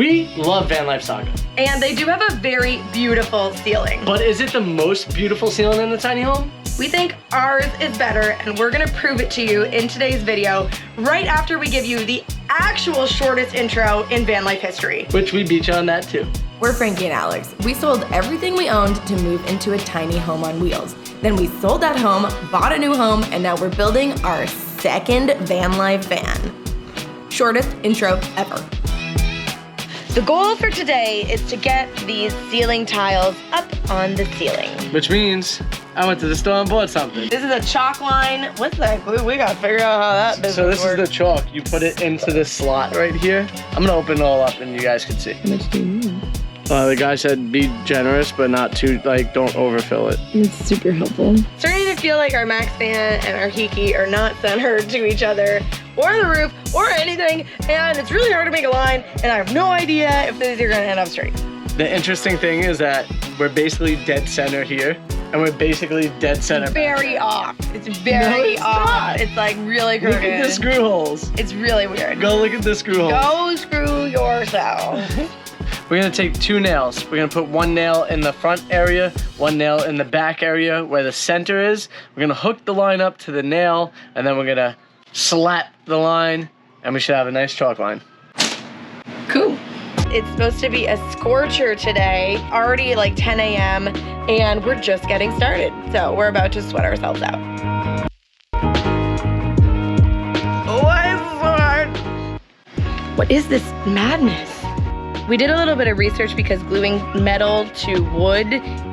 We love Vanlife Sagas. And they do have a very beautiful ceiling. But is it the most beautiful ceiling in the tiny home? We think ours is better, and we're gonna prove it to you in today's video, right after we give you the actual shortest intro in van life history. Which we beat you on that too. We're Frankie and Alex. We sold everything we owned to move into a tiny home on wheels. Then we sold that home, bought a new home, and now we're building our second van life van. Shortest intro ever. The goal for today is to get these ceiling tiles up on the ceiling. Which means I went to the store and bought something. This is a chalk line. What's that glue? We gotta figure out how that business So this works. is the chalk. You put it into this slot right here. I'm gonna open it all up and you guys can see. How much do you need? The guy said be generous, but not too, like, don't overfill it. It's super helpful. Starting to feel like our Max fan and our Hiki are not centered to each other, or the roof, or anything, and it's really hard to make a line, and I have no idea if these are gonna end up straight. The interesting thing is that we're basically dead center here, and we're basically dead center. Very off. It's very off. It's like really crooked. Look at the screw holes. It's really weird. Go look at the screw holes. Go screw yourself. We're gonna take 2 nails. We're gonna put 1 nail in the front area, 1 nail in the back area where the center is. We're gonna hook the line up to the nail, and then we're gonna slap the line, and we should have a nice chalk line. Cool. It's supposed to be a scorcher today, already like 10 a.m., and we're just getting started. So we're about to sweat ourselves out. What is this madness? We did a little bit of research because gluing metal to wood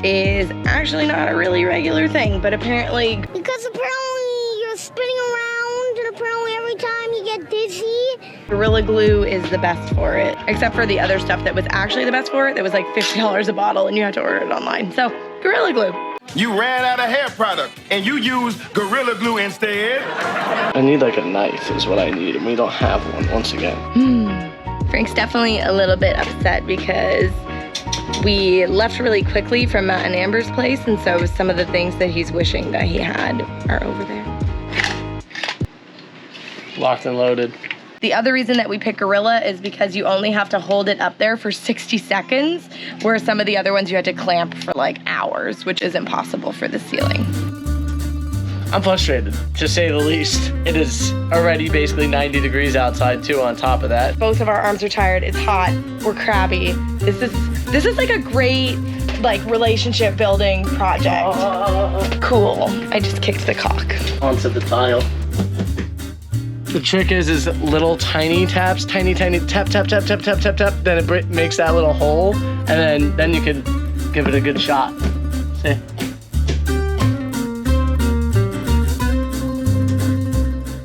is actually not a really regular thing, but apparently... Because apparently you're spinning around and apparently every time you get dizzy. Gorilla Glue is the best for it, except for the other stuff that was actually the best for it. That was like $50 a bottle and you had to order it online. So, Gorilla Glue. You ran out of hair product and you used Gorilla Glue instead. I need like a knife is what I need, and we don't have one once again. Frank's definitely a little bit upset because we left really quickly from Matt and Amber's place, and so some of the things that he's wishing that he had are over there. Locked and loaded. The other reason that we pick Gorilla is because you only have to hold it up there for 60 seconds, whereas some of the other ones you had to clamp for like hours, which isn't possible for the ceiling. I'm frustrated, to say the least. It is already basically 90 degrees outside too on top of that. Both of our arms are tired, it's hot, we're crabby. This is like a great like relationship building project. Cool, I just kicked the cock. Onto the tile. The trick is little tiny taps, tiny tap, tap, tap, tap, tap, tap, tap. Then it makes that little hole, and then you can give it a good shot. See?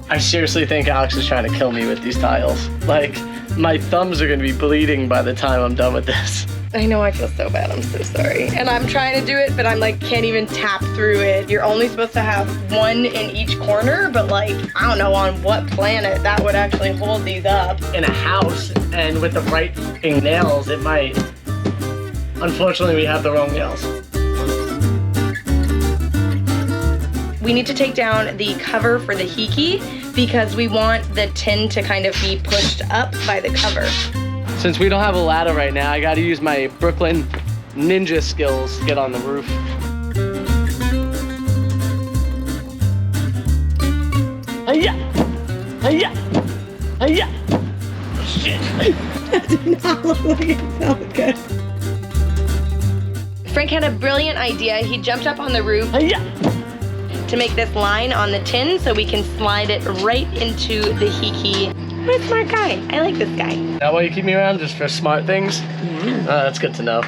I seriously think Alex is trying to kill me with these tiles. Like, my thumbs are gonna be bleeding by the time I'm done with this. I know, I feel so bad, I'm so sorry. And I'm trying to do it, but I'm like, can't even tap through it. You're only supposed to have 1 in each corner, but like, I don't know on what planet that would actually hold these up. In a house, and with the right f***ing nails, it might. Unfortunately, we have the wrong nails. We need to take down the cover for the Hiki because we want the tin to kind of be pushed up by the cover. Since we don't have a ladder right now, I gotta use my Brooklyn ninja skills to get on the roof. Hiya! Hiya! Hiya! Shit! That did not look like it felt good. Frank had a brilliant idea. He jumped up on the roof Hiya! to make this line on the tin so we can slide it right into the Hiki. What a smart guy. I like this guy. That why you keep me around, just for smart things? Yeah. That's good to know.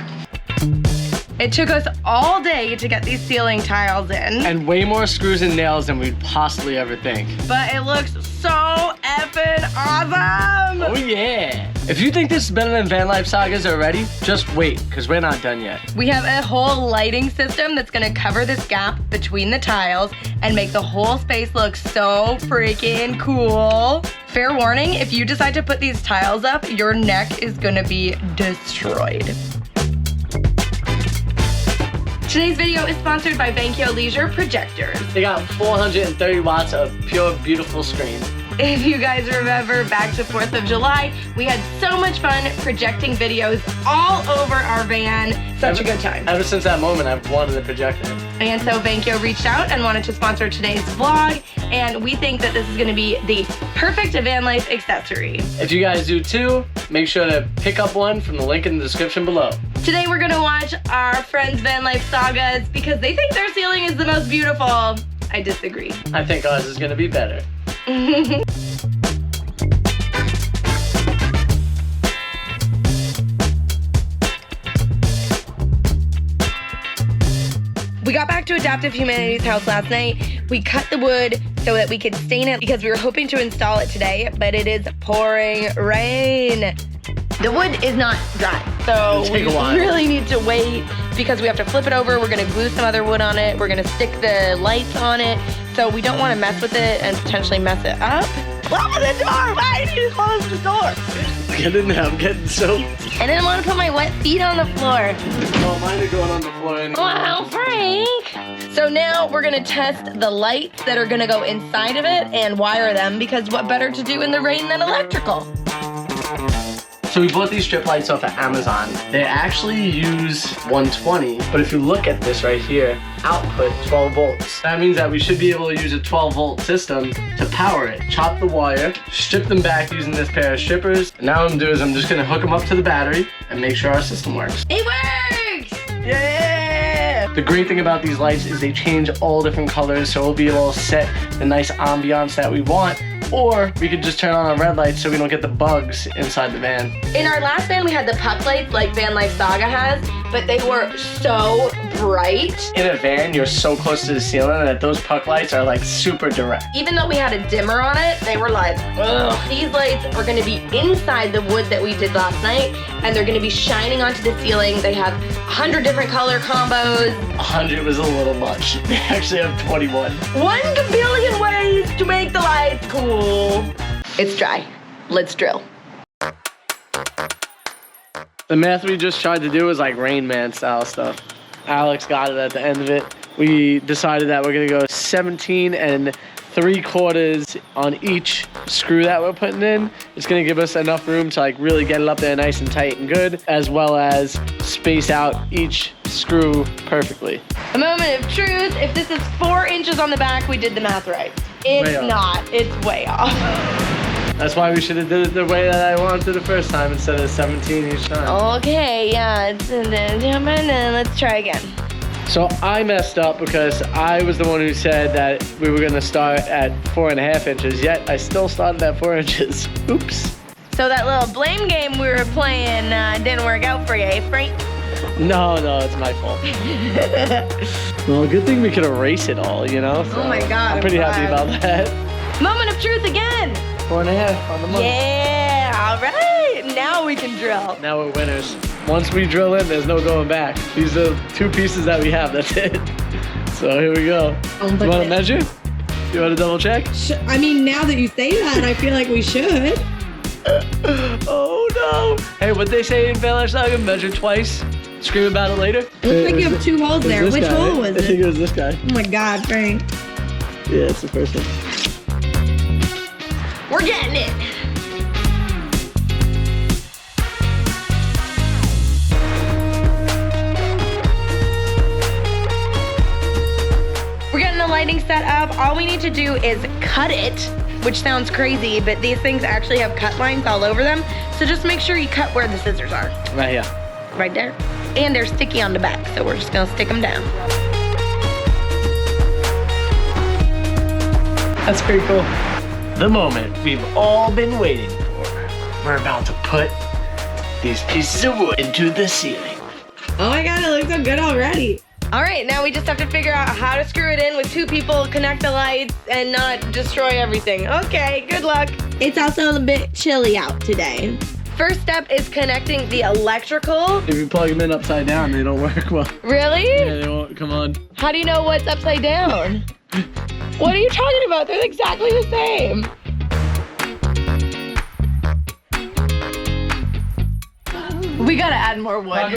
It took us all day to get these ceiling tiles in. And way more screws and nails than we'd possibly ever think. But it looks so effing awesome! Oh yeah! If you think this is better than Vanlife Sagas already, just wait, because we're not done yet. We have a whole lighting system that's gonna cover this gap between the tiles and make the whole space look so freaking cool. Fair warning, if you decide to put these tiles up, your neck is gonna be destroyed. Today's video is sponsored by Vankyo Leisure Projectors. They got 430 watts of pure, beautiful screen. If you guys remember back to 4th of July, we had so much fun projecting videos all over our van. Such a good time. Ever since that moment, I've wanted a projector. And so Vankyo reached out and wanted to sponsor today's vlog, and we think that this is gonna be the perfect van life accessory. If you guys do too, make sure to pick up one from the link in the description below. Today we're gonna watch our friends Vanlife Sagas because they think their ceiling is the most beautiful. I disagree. I think ours is gonna be better. We got back to Adaptive Humanity's house last night. We cut the wood so that we could stain it because we were hoping to install it today, but it is pouring rain. The wood is not dry, so we really need to wait because we have to flip it over. We're gonna glue some other wood on it. We're gonna stick the lights on it, so we don't wanna mess with it and potentially mess it up. Close the door! Why did you close the door? Get in there, I'm getting soaked. I didn't want to put my wet feet on the floor. Oh, mine are going on the floor anyway. Wow, Frank! So now we're gonna test the lights that are gonna go inside of it and wire them because what better to do in the rain than electrical? So we bought these strip lights off of Amazon. They actually use 120, but if you look at this right here, output 12 volts. That means that we should be able to use a 12 volt system to power it. Chop the wire, strip them back using this pair of strippers. And now what I'm doing is I'm just gonna hook them up to the battery and make sure our system works. It works! Yeah! The great thing about these lights is they change all different colors, so we'll be able to set the nice ambiance that we want. Or we could just turn on our red lights so we don't get the bugs inside the van. In our last van, we had the puck lights like Vanlife Saga has, but they were so bright. In a van, you're so close to the ceiling that those puck lights are like super direct. Even though we had a dimmer on it, they were like, ugh. These lights are gonna be inside the wood that we did last night, and they're gonna be shining onto the ceiling. They have 100 different color combos. 100 was a little much. They actually have 21. 1 billion ways to make the lights cool. It's dry. Let's drill. The math we just tried to do was like Rain Man style stuff. Alex got it at the end of it. We decided that we're gonna go 17 3/4 on each screw that we're putting in. It's gonna give us enough room to like really get it up there nice and tight and good, as well as space out each screw perfectly. A moment of truth. If this is 4 inches on the back, we did the math right. It's not. It's way off. That's why we should have did it the way that I wanted the first time instead of 17 each time. Okay, yeah. Let's try again. So I messed up because I was the one who said that we were gonna start at 4.5 inches, yet I still started at 4 inches. Oops. So that little blame game we were playing didn't work out for you, eh, Frank? No, it's my fault. Well, good thing we could erase it all, you know? So oh my God, I'm pretty happy about that. Moment of truth again. 4.5 on the month. Yeah, all right. Now we can drill. Now we're winners. Once we drill in, there's no going back. These are 2 pieces that we have, that's it. So here we go. You want to measure? You want to double check? I mean, now that you say that, I feel like we should. Oh no. Hey, what'd they say in Vanlife Saga? Measure twice. Scream about it later. It looks like you have 2 holes there. Which hole was it? I think it was this guy. Oh my God, Frank. Yeah, it's the first one. We're getting it. We're getting the lighting set up. All we need to do is cut it, which sounds crazy, but these things actually have cut lines all over them. So just make sure you cut where the scissors are. Right here. Right there. And they're sticky on the back, so we're just gonna stick them down. That's pretty cool. The moment we've all been waiting for. We're about to put these pieces of wood into the ceiling. Oh my God, it looks so good already. All right, now we just have to figure out how to screw it in with 2 people, connect the lights, and not destroy everything. Okay, good luck. It's also a bit chilly out today. First step is connecting the electrical. If you plug them in upside down, they don't work well. Really? Yeah, they won't come on. How do you know what's upside down? What are you talking about? They're exactly the same. We gotta add more wood.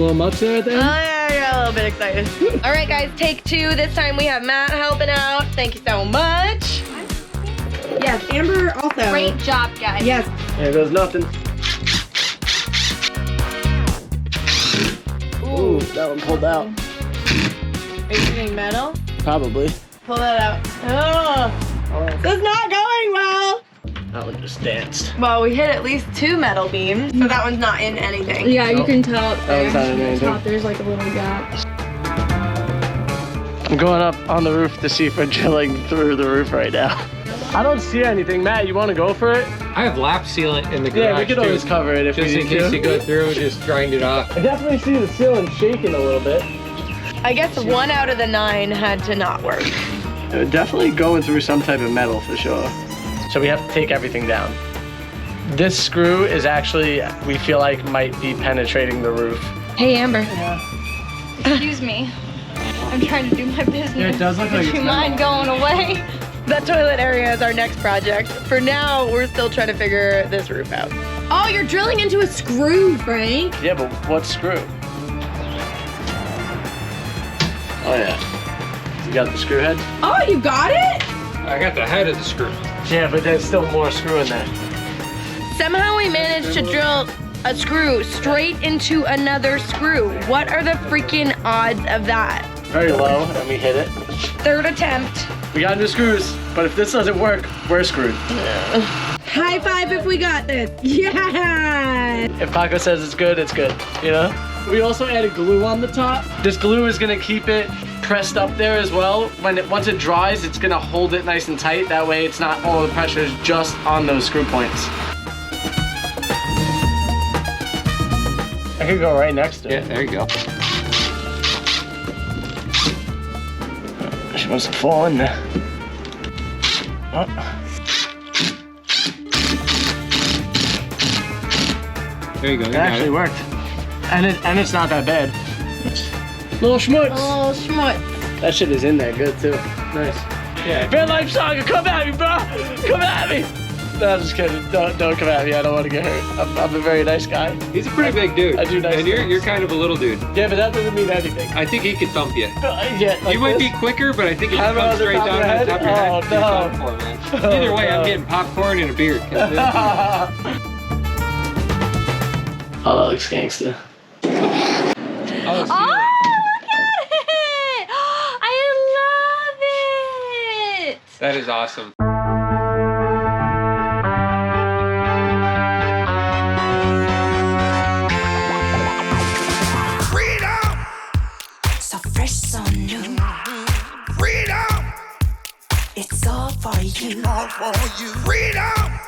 little mutts there at the end? I got a little bit excited. All right, guys, take 2. This time we have Matt helping out. Thank you so much. Yes, Amber also. Great job, guys. Yes. There goes nothing. Ooh, that one pulled out. Are you doing metal? Probably. Pull that out. Oh, this is not going well. That one just danced. Well, we hit at least 2 metal beams, so that one's not in anything. Yeah, you Nope. can tell up That there. one's not in anything. There's like a little gap. I'm going up on the roof to see if we're drilling through the roof right now. I don't see anything. Matt, you want to go for it? I have lap sealant in the garage. Yeah, we could always too, cover it if just we in need case to. you go through, just grind it off. I definitely see the ceiling shaking a little bit. I guess 1 out of the 9 had to not work. Definitely going through some type of metal for sure. So we have to take everything down. This screw is actually, we feel like, might be penetrating the roof. Hey, Amber. Excuse me. I'm trying to do my business. Yeah, it does look like Would it's you mind going away? That toilet area is our next project. For now, we're still trying to figure this roof out. Oh, you're drilling into a screw, Frank. Yeah, but what screw? Oh yeah. You got the screw head? Oh, you got it? I got the head of the screw. Yeah, but there's still more screw in there. Somehow we managed to drill a screw straight into another screw. What are the freaking odds of that? Very low, and we hit it. 3rd attempt. We got new screws, but if this doesn't work, we're screwed. High five if we got this. Yeah. If Paco says it's good, you know? We also added glue on the top. This glue is gonna keep it pressed up there as well. Once it dries, it's gonna hold it nice and tight. That way it's not all the pressure is just on those screw points. I could go right next to Yeah, it. there you go. She wants to fall in there. Oh. There you go. You It got actually it. worked. And it's not that bad. Little schmutz. Oh, schmutz. That shit is in there good too. Nice. Yeah. Vanlife Saga, come at me, bro! Come at me! No, I'm just kidding. Don't come at me. I don't want to get hurt. I'm a very nice guy. He's a pretty big dude. I do nice And things. you're kind of a little dude. Yeah, but that doesn't mean anything. I think he could thump you. Yeah, like You might this. be quicker, but I think if you Hammer come on the straight top of down the on head? top of your head, Oh, you're no. done for, man. Oh, Either way, no. I'm getting popcorn and a beer. 'cause this- Oh, that looks gangster. Oh, Oh, look at it! I love it! that is awesome. Freedom! So fresh, so new. Freedom! It's all for you. All for you. Freedom!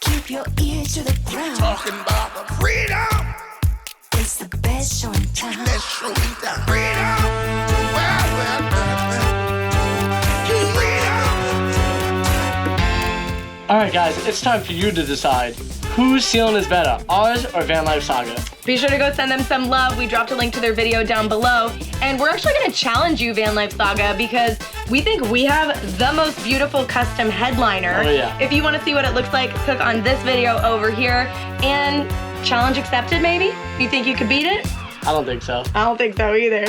Keep your ear to the ground. Talking about the freedom! It's the best show in town. Let's show you that freedom! Well, freedom! All right, guys, it's time for you to decide whose ceiling is better, ours or Vanlife Saga. Be sure to go send them some love. We dropped a link to their video down below. And we're actually gonna challenge you, Vanlife Saga, because we think we have the most beautiful custom headliner. Oh, yeah. If you wanna see what it looks like, click on this video over here. And challenge accepted, maybe? You think you could beat it? I don't think so. I don't think so either.